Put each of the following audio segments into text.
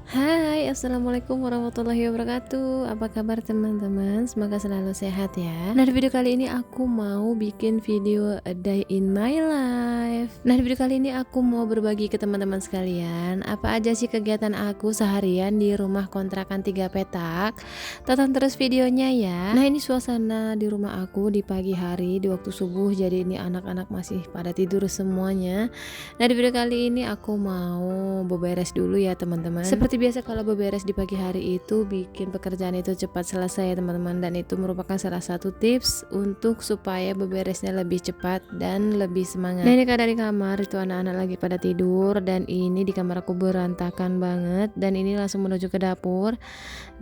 Hai, assalamualaikum warahmatullahi wabarakatuh. Apa kabar teman-teman? Semoga selalu sehat ya. Nah, di video kali ini aku mau bikin video a day in my life. Nah, di video kali ini aku mau berbagi ke teman-teman sekalian apa aja sih kegiatan aku seharian di rumah kontrakan 3 petak. Tonton terus videonya ya. Nah, ini suasana di rumah aku di pagi hari di waktu subuh. Jadi ini anak-anak masih pada tidur semuanya. Nah, di video kali ini aku mau beberes dulu ya teman-teman. Seperti biasa kalau beberes di pagi hari itu bikin pekerjaan itu cepat selesai ya teman-teman, dan itu merupakan salah satu tips untuk supaya beberesnya lebih cepat dan lebih semangat. Nah, ini keadaan di kamar itu anak-anak lagi pada tidur, dan ini di kamar aku berantakan banget, dan ini langsung menuju ke dapur.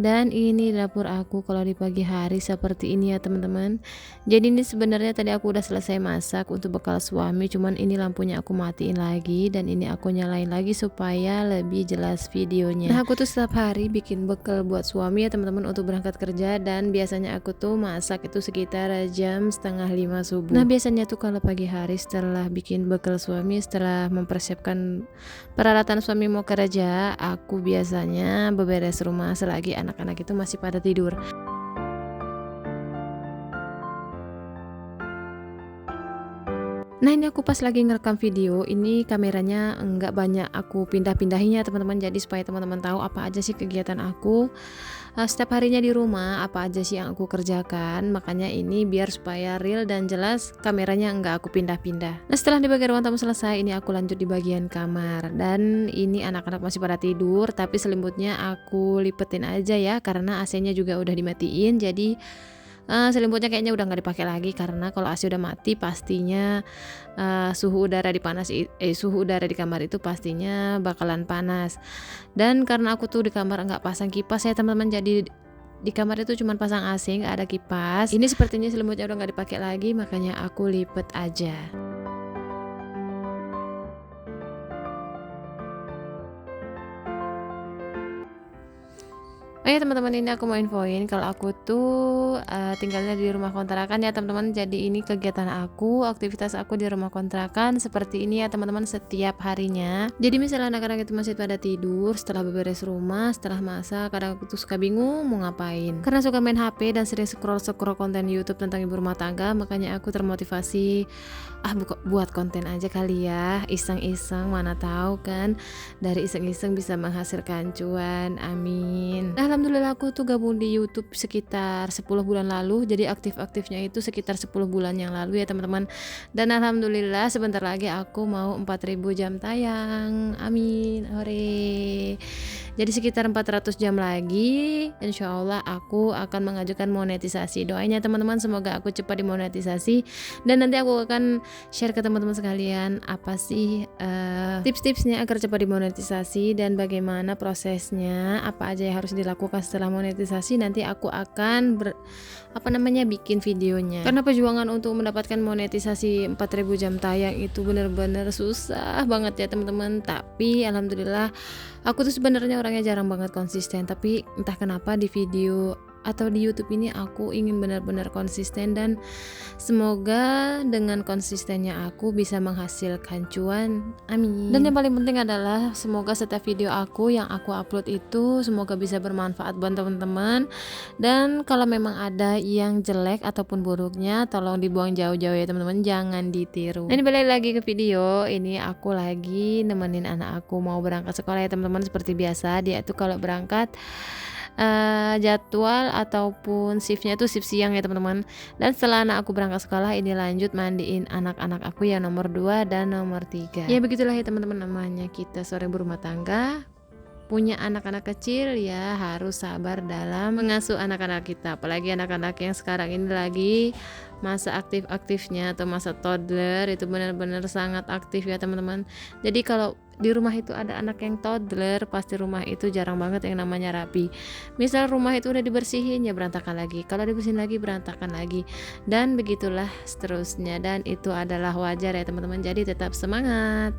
Dan ini dapur aku kalau di pagi hari seperti ini ya teman-teman. Jadi ini sebenarnya tadi aku udah selesai masak untuk bekal suami, cuman ini lampunya aku matiin lagi dan ini aku nyalain lagi supaya lebih jelas videonya. Nah, aku tuh setiap hari bikin bekal buat suami ya teman-teman untuk berangkat kerja, dan biasanya aku tuh masak itu sekitar jam setengah 5 subuh. Nah, biasanya tuh kalau pagi hari setelah bikin bekal suami, setelah mempersiapkan peralatan suami mau kerja, aku biasanya beberes rumah selagi anak-anak itu masih pada tidur. Nah, ini aku pas lagi ngerekam video, ini kameranya enggak banyak aku pindah-pindahin ya teman-teman, jadi supaya teman-teman tahu apa aja sih kegiatan aku setiap harinya di rumah, apa aja sih yang aku kerjakan. Makanya ini biar supaya real dan jelas, kameranya enggak aku pindah-pindah. Nah, setelah di bagian ruang tamu selesai, ini aku lanjut di bagian kamar, dan ini anak-anak masih pada tidur, tapi selimutnya aku lipetin aja ya karena AC-nya juga udah dimatiin. Jadi selimutnya kayaknya udah nggak dipakai lagi, karena kalau AC udah mati pastinya suhu udara di kamar itu pastinya bakalan panas. Dan karena aku tuh di kamar nggak pasang kipas ya teman-teman, jadi di kamar itu cuma pasang AC, nggak ada kipas. Ini sepertinya selimutnya udah nggak dipakai lagi, makanya aku lipet aja. Oh ya teman-teman, ini aku mau infoin kalau aku tuh tinggalnya di rumah kontrakan ya teman-teman. Jadi ini kegiatan aku, aktivitas aku di rumah kontrakan seperti ini ya teman-teman setiap harinya. Jadi misalnya anak-anak itu masih pada tidur, setelah beberes rumah, setelah masak, kadang aku tuh suka bingung mau ngapain. Karena suka main HP dan sering scroll konten YouTube tentang ibu rumah tangga, makanya aku termotivasi buat konten aja kali ya, iseng-iseng, mana tahu kan dari iseng-iseng bisa menghasilkan cuan, amin. Nah, alhamdulillah aku tuh gabung di YouTube sekitar 10 bulan lalu, jadi aktif-aktifnya itu sekitar 10 bulan yang lalu ya teman-teman. Dan alhamdulillah sebentar lagi aku mau 4000 jam tayang, amin, hore. Jadi sekitar 400 jam lagi, insya Allah aku akan mengajukan monetisasi. Doain ya teman-teman, semoga aku cepat dimonetisasi, dan nanti aku akan share ke teman-teman sekalian apa sih tips-tipsnya agar cepat dimonetisasi dan bagaimana prosesnya, apa aja yang harus dilakukan setelah monetisasi. Nanti aku akan bikin videonya, karena perjuangan untuk mendapatkan monetisasi 4000 jam tayang itu bener-bener susah banget ya teman-teman. Tapi alhamdulillah aku tuh sebenarnya orangnya jarang banget konsisten, tapi entah kenapa di video atau di YouTube ini aku ingin benar-benar konsisten, dan semoga dengan konsistennya aku bisa menghasilkan cuan, amin. Dan yang paling penting adalah semoga setiap video aku yang aku upload itu semoga bisa bermanfaat buat teman-teman, dan kalau memang ada yang jelek ataupun buruknya tolong dibuang jauh-jauh ya teman-teman, jangan ditiru. Nah, ini balik lagi ke video, ini aku lagi nemenin anak aku mau berangkat sekolah ya teman-teman. Seperti biasa dia tuh kalau berangkat jadwal ataupun shiftnya itu shift siang ya teman-teman. Dan setelah anak aku berangkat sekolah, ini lanjut mandiin anak-anak aku yang nomor 2 dan nomor 3. Ya begitulah ya teman-teman, namanya kita seorang berumah tangga, punya anak-anak kecil ya harus sabar dalam mengasuh anak-anak kita, apalagi anak-anak yang sekarang ini lagi masa aktif-aktifnya atau masa toddler, itu benar-benar sangat aktif ya teman-teman. Jadi kalau di rumah itu ada anak yang toddler, pasti rumah itu jarang banget yang namanya rapi. Misal rumah itu udah dibersihin ya berantakan lagi, kalau dibersihin lagi berantakan lagi, dan begitulah seterusnya. Dan itu adalah wajar ya teman-teman, jadi tetap semangat.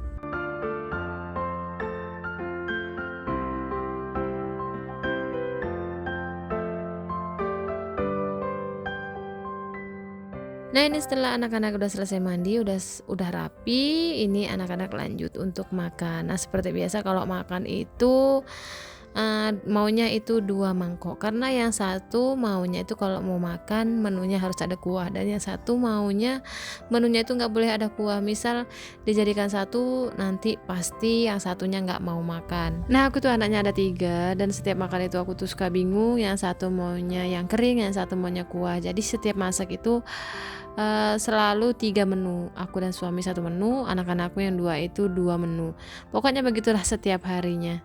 Nah, ini setelah anak-anak udah selesai mandi, udah rapi, ini anak-anak lanjut untuk makan. Nah, seperti biasa kalau makan itu maunya itu 2 mangkok, karena yang satu maunya itu kalau mau makan menunya harus ada kuah, dan yang satu maunya menunya itu nggak boleh ada kuah. Misal dijadikan satu, nanti pasti yang satunya nggak mau makan. Nah, aku tuh anaknya ada 3, dan setiap makan itu aku tuh suka bingung, yang satu maunya yang kering, yang satu maunya kuah. Jadi setiap masak itu selalu 3 menu, aku dan suami 1 menu, anak-anakku yang 2 itu 2 menu. Pokoknya begitulah setiap harinya.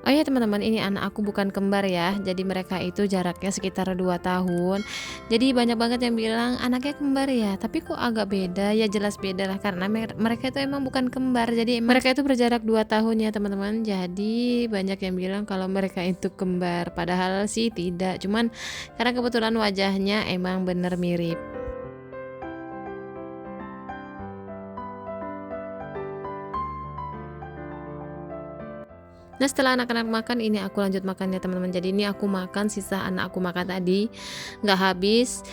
Oh ya teman-teman, ini anak aku bukan kembar ya, jadi mereka itu jaraknya sekitar 2 tahun. Jadi banyak banget yang bilang anaknya kembar ya, tapi kok agak beda ya. Jelas beda lah, karena mereka itu emang bukan kembar, jadi mereka itu berjarak 2 tahun ya teman-teman. Jadi banyak yang bilang kalau mereka itu kembar, padahal sih tidak, cuman karena kebetulan wajahnya emang bener mirip. Nah, setelah anak-anak makan, ini aku lanjut makan ya teman-teman. Jadi ini aku makan sisa anak aku makan tadi, nggak habis.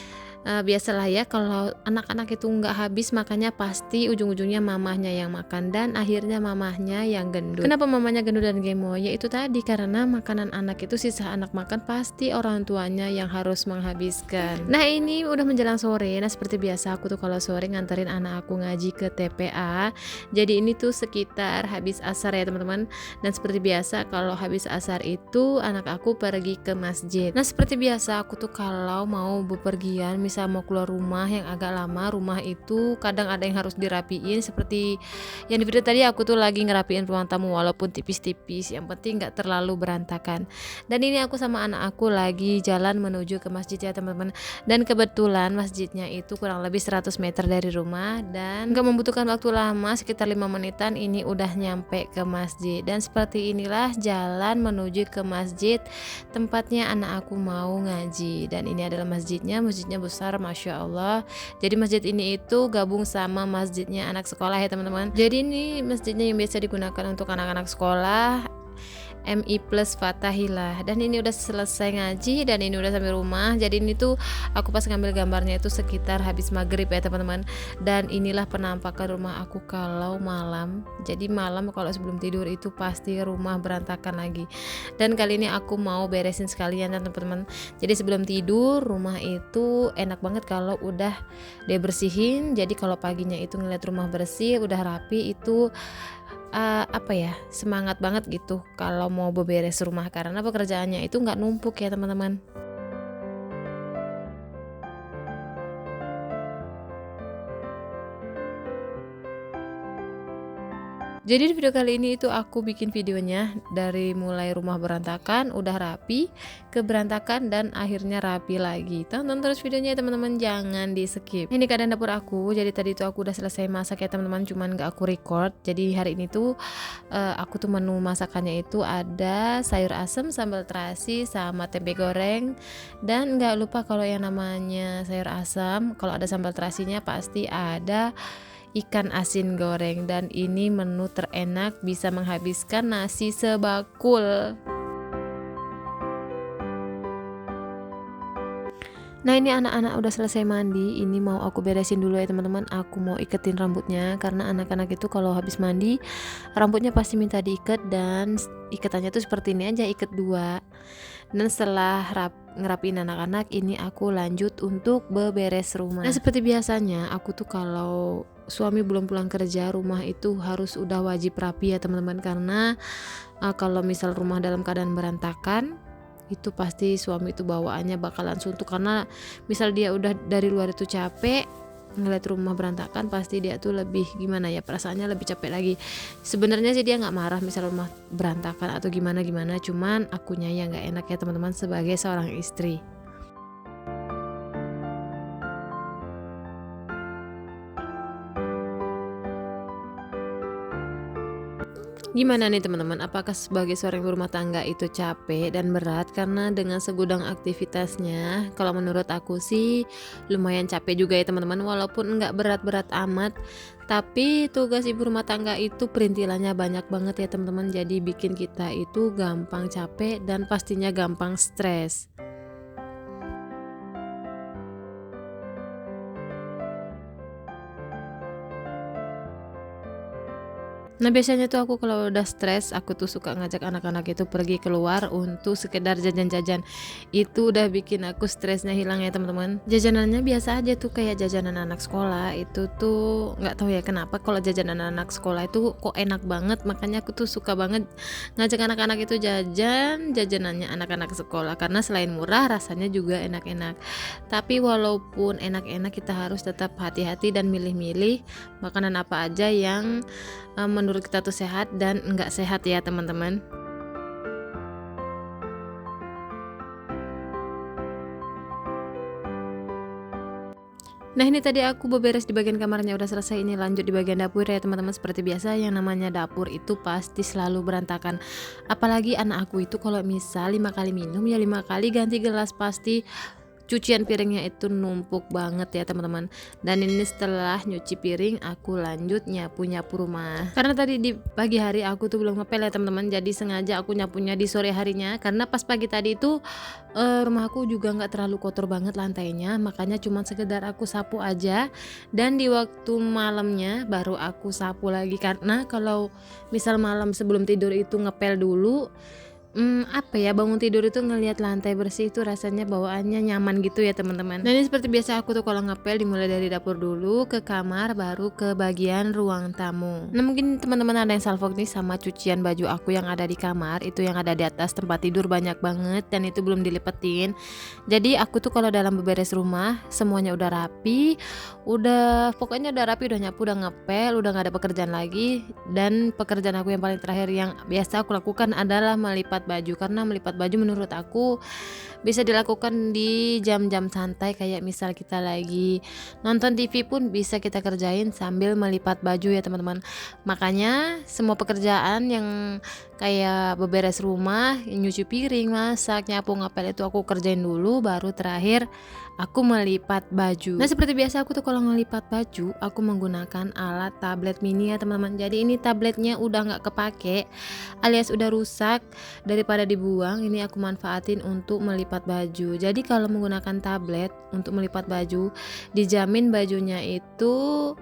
Biasalah ya kalau anak-anak itu nggak habis makannya, pasti ujung-ujungnya mamahnya yang makan, dan akhirnya mamahnya yang gendut. Kenapa mamanya gendut dan gemoy? Ya itu tadi, karena makanan anak itu sisa anak makan, pasti orang tuanya yang harus menghabiskan. Nah, ini udah menjelang sore. Nah, seperti biasa aku tuh kalau sore nganterin anak aku ngaji ke TPA. Jadi ini tuh sekitar habis asar ya teman-teman. Dan seperti biasa kalau habis asar itu anak aku pergi ke masjid. Nah, seperti biasa aku tuh kalau mau bepergian, misal mau keluar rumah yang agak lama, rumah itu kadang ada yang harus dirapiin, seperti yang di video tadi aku tuh lagi ngerapiin ruang tamu, walaupun tipis-tipis, yang penting nggak terlalu berantakan. Dan ini aku sama anak aku lagi jalan menuju ke masjid ya teman-teman. Dan kebetulan masjidnya itu kurang lebih 100 meter dari rumah, dan nggak membutuhkan waktu lama, sekitar 5 menitan ini udah nyampe ke masjid. Dan seperti inilah jalan menuju ke masjid tempatnya anak aku mau ngaji. Dan ini adalah masjidnya besar, Masya Allah. Jadi masjid ini itu gabung sama masjidnya anak sekolah ya teman-teman. Jadi ini masjidnya yang biasa digunakan untuk anak-anak sekolah, MI plus Fatahillah. Dan ini udah selesai ngaji, dan ini udah sampai rumah. Jadi ini tuh aku pas ngambil gambarnya itu sekitar habis maghrib ya teman-teman. Dan inilah penampakan rumah aku kalau malam. Jadi malam kalau sebelum tidur itu pasti rumah berantakan lagi. Dan kali ini aku mau beresin sekalian ya teman-teman. Jadi sebelum tidur rumah itu enak banget kalau udah dibersihin. Jadi kalau paginya itu ngeliat rumah bersih, udah rapi, itu semangat banget gitu kalau mau beberes rumah, karena pekerjaannya itu nggak numpuk ya teman-teman. Jadi di video kali ini itu aku bikin videonya dari mulai rumah berantakan, udah rapi, ke berantakan, dan akhirnya rapi lagi. Tonton terus videonya ya teman-teman, jangan di skip. Ini keadaan dapur aku. Jadi tadi tuh aku udah selesai masak ya teman-teman, cuman gak aku record. Jadi hari ini tuh aku tuh menu masakannya itu ada sayur asem, sambal terasi, sama tempe goreng. Dan gak lupa kalau yang namanya sayur asam, kalau ada sambal terasinya pasti ada ikan asin goreng. Dan ini menu terenak, bisa menghabiskan nasi sebakul. Nah, ini anak-anak udah selesai mandi. Ini mau aku beresin dulu ya teman-teman. Aku mau iketin rambutnya, karena anak-anak itu kalau habis mandi rambutnya pasti minta diikat, dan ikatannya tuh seperti ini aja, ikat 2. Dan setelah ngerapiin anak-anak, ini aku lanjut untuk beberes rumah. Nah, seperti biasanya aku tuh kalau suami belum pulang kerja, rumah itu harus udah wajib rapi ya teman-teman, karena kalau misal rumah dalam keadaan berantakan, itu pasti suami itu bawaannya bakalan suntuk, karena misal dia udah dari luar itu capek ngeliat rumah berantakan, pasti dia tuh lebih gimana ya, perasaannya lebih capek lagi. Sebenarnya sih dia nggak marah misal rumah berantakan atau gimana, cuman akunya yang nggak enak ya teman-teman sebagai seorang istri. Gimana nih teman-teman, apakah sebagai seorang ibu rumah tangga itu capek dan berat karena dengan segudang aktivitasnya? Kalau menurut aku sih lumayan capek juga ya teman-teman, walaupun nggak berat-berat amat, tapi tugas ibu rumah tangga itu perintilannya banyak banget ya teman-teman, jadi bikin kita itu gampang capek dan pastinya gampang stres. Nah biasanya tuh aku kalau udah stres, aku tuh suka ngajak anak-anak itu pergi keluar untuk sekedar jajan-jajan. Itu udah bikin aku stresnya hilang ya teman-teman. Jajanannya biasa aja tuh kayak jajanan anak sekolah. Itu tuh nggak tahu ya kenapa kalau jajanan anak sekolah itu kok enak banget. Makanya aku tuh suka banget ngajak anak-anak itu jajanannya anak-anak sekolah. Karena selain murah rasanya juga enak-enak. Tapi walaupun enak-enak kita harus tetap hati-hati dan milih-milih makanan apa aja yang menurut kita tuh sehat dan enggak sehat ya teman-teman. Nah ini tadi aku beberes di bagian kamarnya udah selesai, ini lanjut di bagian dapur ya teman-teman. Seperti biasa yang namanya dapur itu pasti selalu berantakan. Apalagi anak aku itu kalau misal 5 kali minum ya 5 kali ganti gelas, pasti cucian piringnya itu numpuk banget ya teman-teman. Dan ini setelah nyuci piring aku lanjut nyapu-nyapu rumah. Karena tadi di pagi hari aku tuh belum ngepel ya teman-teman, jadi sengaja aku nyapunya di sore harinya. Karena pas pagi tadi itu rumahku juga nggak terlalu kotor banget lantainya, makanya cuma sekedar aku sapu aja. Dan di waktu malamnya baru aku sapu lagi, karena kalau misal malam sebelum tidur itu ngepel dulu, apa ya, bangun tidur itu ngelihat lantai bersih itu rasanya bawaannya nyaman gitu ya teman-teman. Dan ini seperti biasa aku tuh kalau ngepel dimulai dari dapur dulu, ke kamar, baru ke bagian ruang tamu. Nah mungkin teman-teman ada yang salfok nih sama cucian baju aku yang ada di kamar, itu yang ada di atas tempat tidur banyak banget dan itu belum dilipetin. Jadi aku tuh kalau dalam beberes rumah semuanya udah rapi, pokoknya udah rapi, udah nyapu, udah ngepel, udah gak ada pekerjaan lagi. Dan pekerjaan aku yang paling terakhir yang biasa aku lakukan adalah melipat baju, karena melipat baju menurut aku bisa dilakukan di jam-jam santai, kayak misal kita lagi nonton TV pun bisa kita kerjain sambil melipat baju ya teman-teman. Makanya semua pekerjaan yang kayak beberes rumah, nyuci piring, masak, nyapu, ngepel itu aku kerjain dulu, baru terakhir aku melipat baju. Nah seperti biasa aku tuh kalau ngelipat baju aku menggunakan alat tablet mini ya teman-teman. Jadi ini tabletnya udah nggak kepake alias udah rusak, daripada dibuang ini aku manfaatin untuk melipat baju. Jadi kalau menggunakan tablet untuk melipat baju, dijamin bajunya itu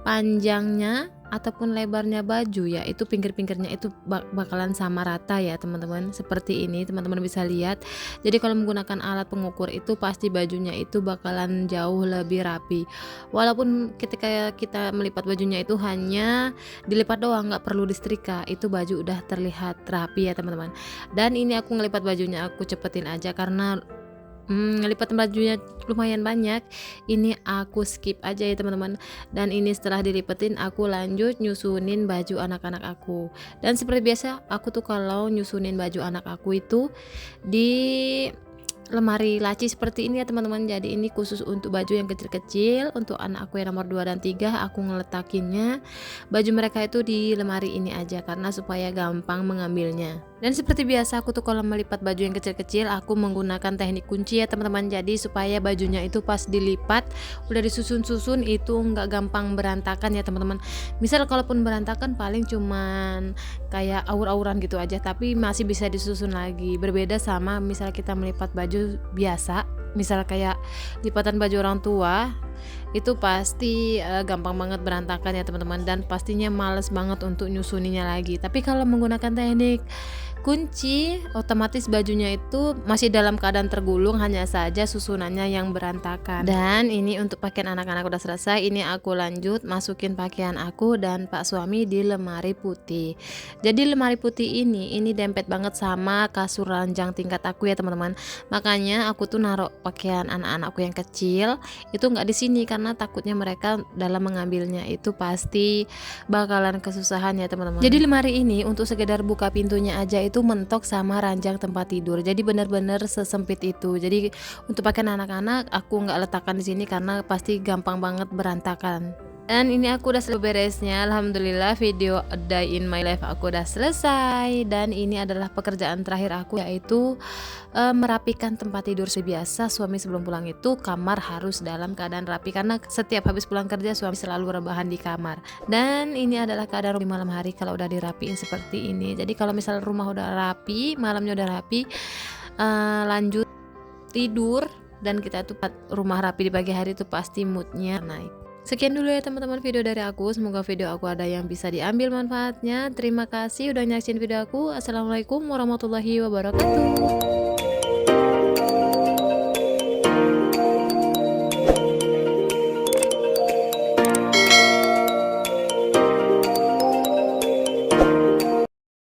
panjangnya ataupun lebarnya baju ya itu pinggir-pinggirnya itu bakalan sama rata ya teman-teman. Seperti ini teman-teman bisa lihat. Jadi kalau menggunakan alat pengukur itu pasti bajunya itu bakalan jauh lebih rapi. Walaupun ketika kita melipat bajunya itu hanya dilipat doang, nggak perlu disetrika, itu baju udah terlihat rapi ya teman-teman. Dan ini aku ngelipat bajunya aku cepetin aja karena ngelipat bajunya lumayan banyak, ini aku skip aja ya teman-teman. Dan ini setelah dilipetin aku lanjut nyusunin baju anak-anak aku. Dan seperti biasa aku tuh kalau nyusunin baju anak aku itu di lemari laci seperti ini ya teman-teman. Jadi ini khusus untuk baju yang kecil-kecil, untuk anak aku yang nomor 2 dan 3 aku ngeletakinnya baju mereka itu di lemari ini aja karena supaya gampang mengambilnya. Dan seperti biasa aku tuh kalau melipat baju yang kecil-kecil aku menggunakan teknik kunci ya teman-teman. Jadi supaya bajunya itu pas dilipat udah disusun-susun itu nggak gampang berantakan ya teman-teman. Misal kalaupun berantakan paling cuman kayak aur-auran gitu aja, tapi masih bisa disusun lagi. Berbeda sama misal kita melipat baju biasa, misal kayak lipatan baju orang tua, itu pasti gampang banget berantakan ya teman-teman, dan pastinya males banget untuk nyusuninya lagi. Tapi kalau menggunakan teknik kunci otomatis bajunya itu masih dalam keadaan tergulung, hanya saja susunannya yang berantakan. Dan ini untuk pakaian anak-anak udah selesai, ini aku lanjut masukin pakaian aku dan pak suami di lemari putih. Jadi lemari putih ini dempet banget sama kasur ranjang tingkat aku ya teman-teman. Makanya aku tuh naruh pakaian anak-anakku yang kecil itu nggak di sini karena takutnya mereka dalam mengambilnya itu pasti bakalan kesusahan ya teman-teman. Jadi lemari ini untuk sekedar buka pintunya aja itu mentok sama ranjang tempat tidur. Jadi benar-benar sesempit itu. Jadi untuk pakaian anak-anak aku nggak letakkan di sini karena pasti gampang banget berantakan. Dan ini aku udah selesai beresnya. Alhamdulillah video A Day in My Life aku udah selesai. Dan ini adalah pekerjaan terakhir aku, yaitu merapikan tempat tidur. Sebiasa suami sebelum pulang itu kamar harus dalam keadaan rapi, karena setiap habis pulang kerja suami selalu rebahan di kamar. Dan ini adalah keadaan di malam hari kalau udah dirapiin seperti ini. Jadi kalau misal rumah udah rapi, malamnya udah rapi, lanjut tidur dan kita tuh rumah rapi di pagi hari itu pasti moodnya naik. Sekian dulu ya teman-teman video dari aku, semoga video aku ada yang bisa diambil manfaatnya. Terima kasih udah nyaksin video aku. Assalamualaikum warahmatullahi wabarakatuh.